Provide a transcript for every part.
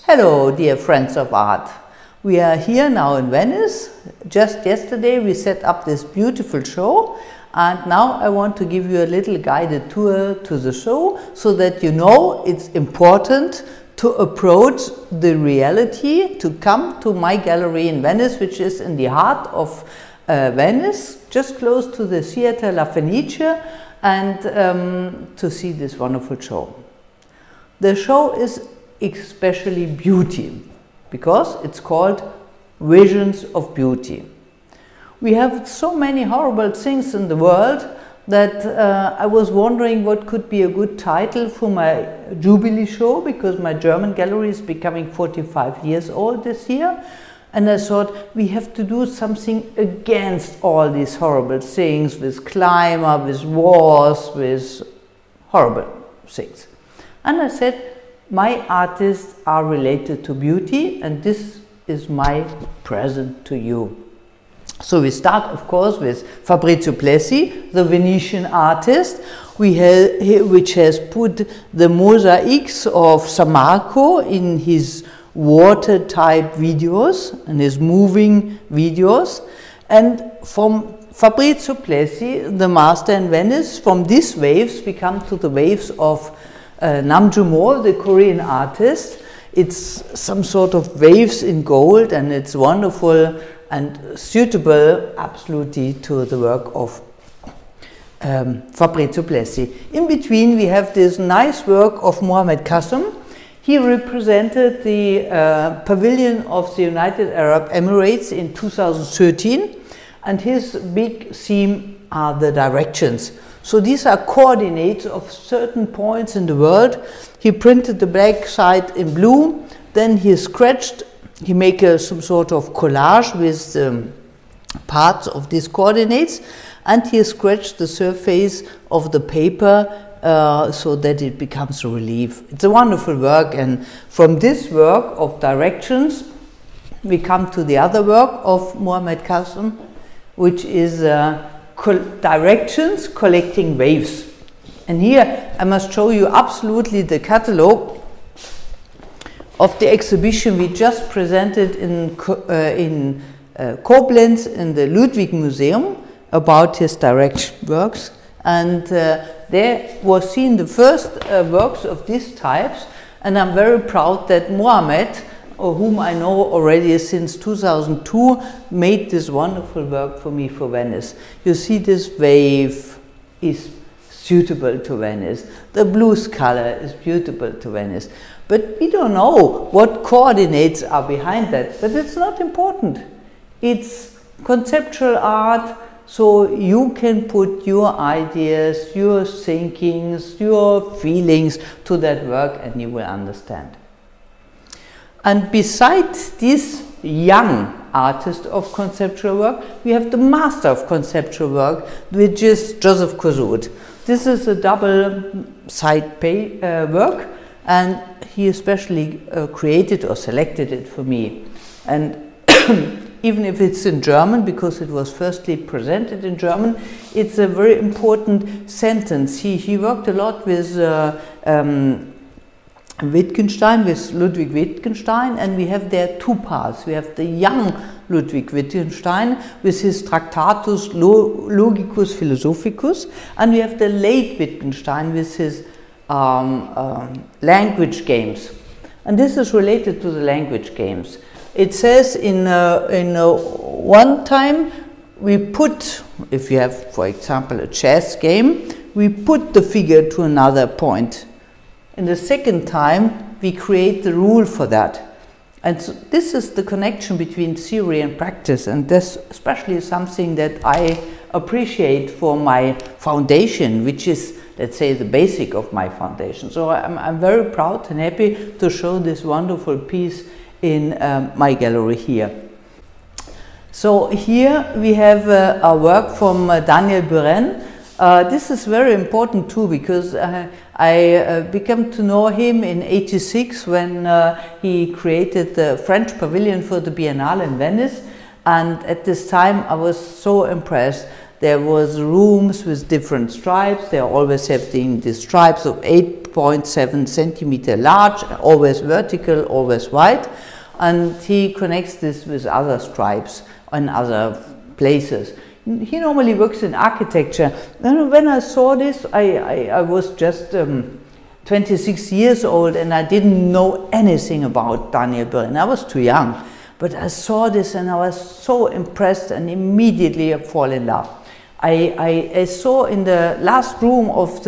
Hello, dear friends of art. We are here now in Venice. Just yesterday we set up this beautiful show, and now I want to give you a little guided tour to the show so that you know it's important to approach the reality, to come to my gallery in Venice, which is in the heart of Venice, just close to the theater La Fenice, and to see this wonderful show. The show is especially beauty, because it's called Visions of Beauty. We have so many horrible things in the world that I was wondering what could be a good title for my Jubilee show, because my German gallery is becoming 45 years old this year, and I thought we have to do something against all these horrible things, with climate, with wars, with horrible things. And I said, my artists are related to beauty, and this is my present to you. So we start, of course, with Fabrizio Plessi, the Venetian artist, which has put the mosaics of San Marco in his water-type videos and his moving videos. And from Fabrizio Plessi, the master in Venice, from these waves we come to the waves of Nam Joomo, the Korean artist. It's some sort of waves in gold, and it's wonderful and suitable absolutely to the work of Fabrizio Plessi. In between we have this nice work of Mohammed Qasim. He represented the pavilion of the United Arab Emirates in 2013, and his big theme are the directions. So these are coordinates of certain points in the world. He printed the back side in blue, then he scratched, he made some sort of collage with parts of these coordinates, and he scratched the surface of the paper so that it becomes a relief. It's a wonderful work, and from this work of directions we come to the other work of Mohammed Qasim, which is directions collecting waves. And here I must show you absolutely the catalogue of the exhibition we just presented in Koblenz in the Ludwig Museum about his direct works, and there was seen the first works of these types, and I'm very proud that Mohammed, whom I know already since 2002, made this wonderful work for me for Venice. You see, this wave is suitable to Venice. The blues color is beautiful to Venice. But we don't know what coordinates are behind that, but it's not important. It's conceptual art, so you can put your ideas, your thinkings, your feelings to that work, and you will understand. And besides this young artist of conceptual work, we have the master of conceptual work, which is Joseph Kosuth. This is a double side work, and he especially created or selected it for me. And even if it's in German, because it was firstly presented in German, it's a very important sentence. He worked a lot with Wittgenstein, with Ludwig Wittgenstein, and we have there two parts. We have the young Ludwig Wittgenstein with his Tractatus Logicus Philosophicus, and we have the late Wittgenstein with his language games. And this is related to the language games. It says in one time we put, if you have, for example, a chess game, we put the figure to another point. In the second time, we create the rule for that. And so this is the connection between theory and practice, and that's especially something that I appreciate for my foundation, which is, let's say, the basic of my foundation. So I'm very proud and happy to show this wonderful piece in my gallery here. So here we have a work from Daniel Buren. This is very important too, because I became to know him in '86 when he created the French pavilion for the Biennale in Venice, and at this time I was so impressed. There was rooms with different stripes. They always have the stripes of 8 3.7 centimeter large, always vertical, always wide, and he connects this with other stripes in other places. He normally works in architecture. And when I saw this, I was just 26 years old, and I didn't know anything about Daniel Böhring. I was too young, but I saw this and I was so impressed, and immediately I fall in love. I saw in the last room of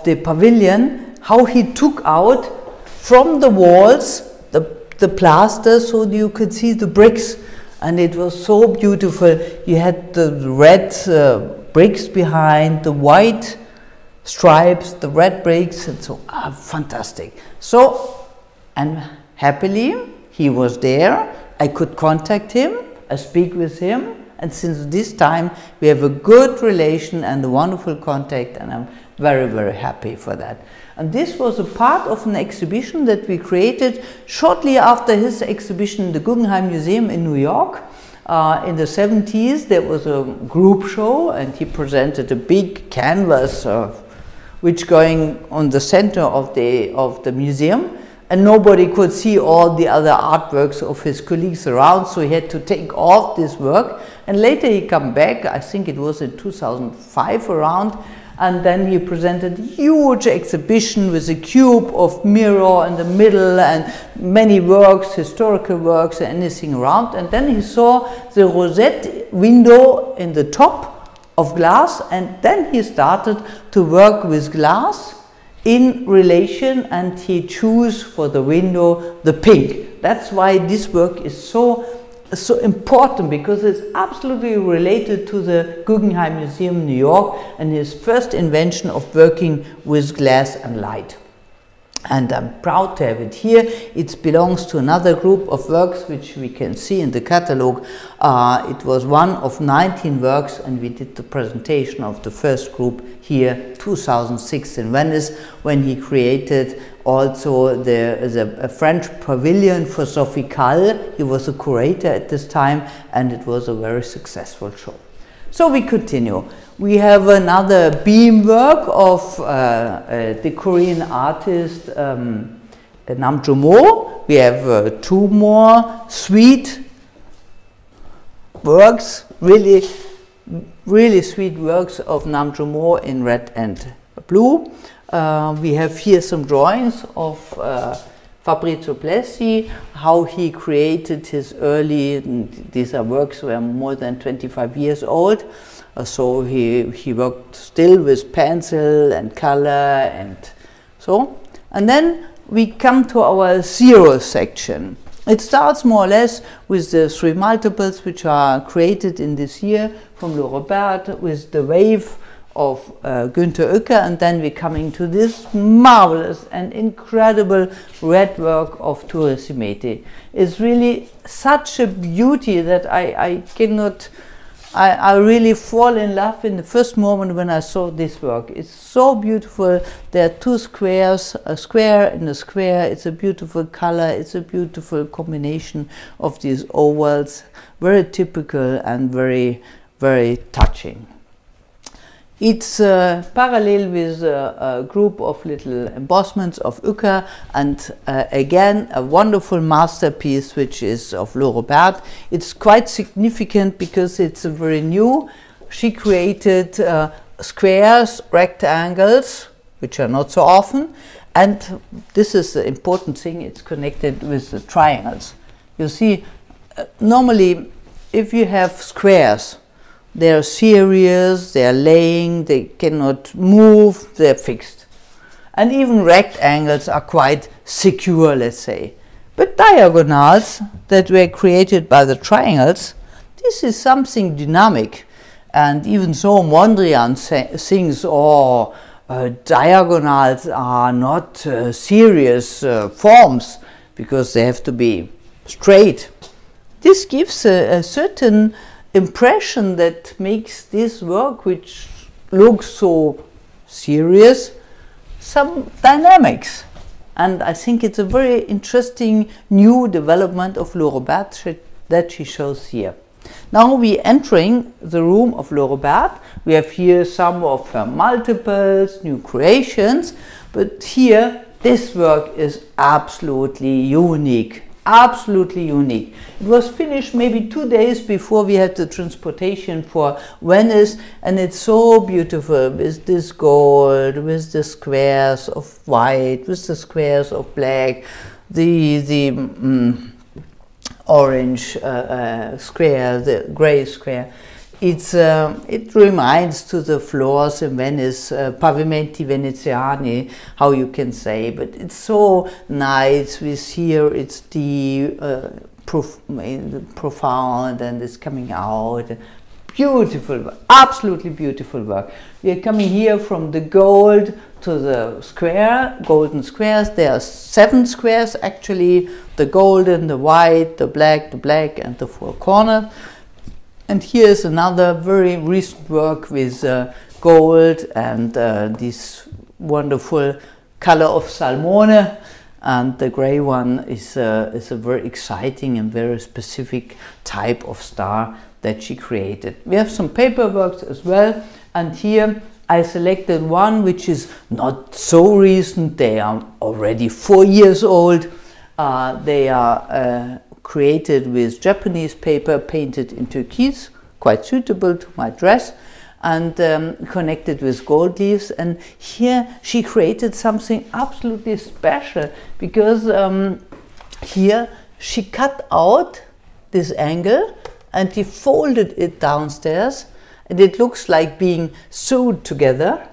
the pavilion how he took out from the walls the plaster so you could see the bricks, and it was so beautiful. You had the red bricks behind, the white stripes, the red bricks, and so fantastic. So, and happily he was there. I could contact him, I speak with him, and since this time we have a good relation and a wonderful contact, and I'm very, very happy for that. And this was a part of an exhibition that we created shortly after his exhibition in the Guggenheim Museum in New York. In the 70s there was a group show, and he presented a big canvas which going on the center of the museum, and nobody could see all the other artworks of his colleagues around, so he had to take off this work. And later he come back, I think it was in 2005 around, and then he presented a huge exhibition with a cube of mirror in the middle and many works, historical works, and anything around. And then he saw the rosette window in the top of glass, and then he started to work with glass in relation, and he chose for the window the pink. That's why this work is so important, because it's absolutely related to the Guggenheim Museum in New York and his first invention of working with glass and light. And I'm proud to have it here. It belongs to another group of works which we can see in the catalogue. It was one of 19 works, and we did the presentation of the first group here 2006 in Venice, when he created also a French pavilion for Sophie Calle. He was a curator at this time, and it was a very successful show. So we continue. We have another beam work of the Korean artist Nam Jo-mo. We have two more sweet works, really sweet works of Nam Jo-mo in red and blue. We have here some drawings of Fabrizio Plessi, how he created his early, these are works were more than 25 years old, so he worked still with pencil and color and so. And then we come to our zero section. It starts more or less with the three multiples which are created in this year from Le Robert, with the wave of Günther Oecker, and then we're coming to this marvelous and incredible red work of Ture Simeti. It's really such a beauty that I really fall in love in the first moment when I saw this work. It's so beautiful. There are two squares, a square and a square. It's a beautiful color. It's a beautiful combination of these ovals, very typical and very, very touching. It's parallel with a group of little embossments of Oecker, and again a wonderful masterpiece which is of Le Robert. It's quite significant because it's very new. She created squares, rectangles, which are not so often, and this is the important thing, it's connected with the triangles. You see, normally if you have squares, they are serious, they are laying, they cannot move, they are fixed. And even rectangles are quite secure, let's say. But diagonals that were created by the triangles, this is something dynamic. And even so Mondrian thinks, oh, diagonals are not serious forms because they have to be straight. This gives a certain impression that makes this work, which looks so serious, some dynamics. And I think it's a very interesting new development of Le Robert that she shows here. Now we entering the room of Lorobert. We have here some of her multiples, new creations, but here this work is absolutely unique. Absolutely unique. It was finished maybe 2 days before we had the transportation for Venice, and it's so beautiful with this gold, with the squares of white, with the squares of black, the orange square, the gray square. It reminds to the floors in Venice, pavimenti veneziani, how you can say, but it's so nice. With here it's the profound, and it's coming out. Beautiful work, absolutely beautiful work. We are coming here from the gold to the square, golden squares. There are 7 squares actually, the golden, the white, the black, and the 4 corners. And here is another very recent work with gold and this wonderful color of salmone, and the gray one is a very exciting and very specific type of star that she created. We have some paperworks as well, and here I selected one which is not so recent. They are already 4 years old. They are created with Japanese paper painted in turquoise, quite suitable to my dress, and connected with gold leaves. And here she created something absolutely special, because here she cut out this angle and he folded it downstairs, and it looks like being sewed together.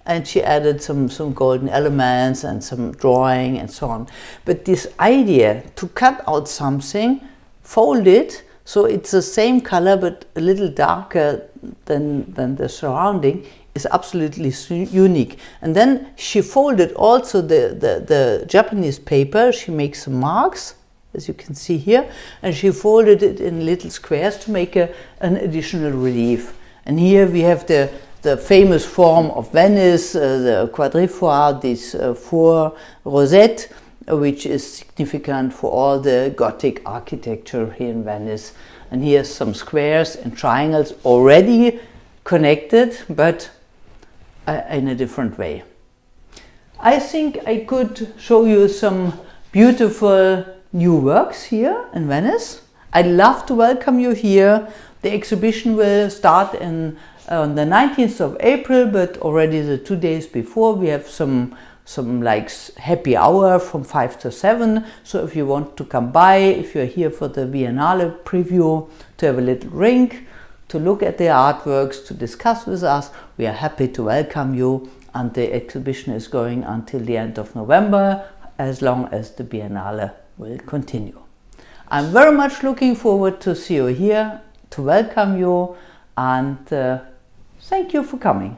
And she added some golden elements and some drawing and so on. But this idea to cut out something, fold it, so it's the same color but a little darker than the surrounding, is absolutely unique. And then she folded also the Japanese paper. She makes some marks, as you can see here, and she folded it in little squares to make an additional relief. And here we have the famous form of Venice, the quadrifoire, this 4 rosette, which is significant for all the Gothic architecture here in Venice. And here's some squares and triangles already connected, but in a different way. I think I could show you some beautiful new works here in Venice. I'd love to welcome you here. The exhibition will start on the 19th of April, but already the 2 days before we have some like happy hour from 5 to 7. So if you want to come by, if you're here for the Biennale preview, to have a little drink, to look at the artworks, to discuss with us, we are happy to welcome you. And the exhibition is going until the end of November, as long as the Biennale will continue. I'm very much looking forward to see you here, to welcome you, and thank you for coming.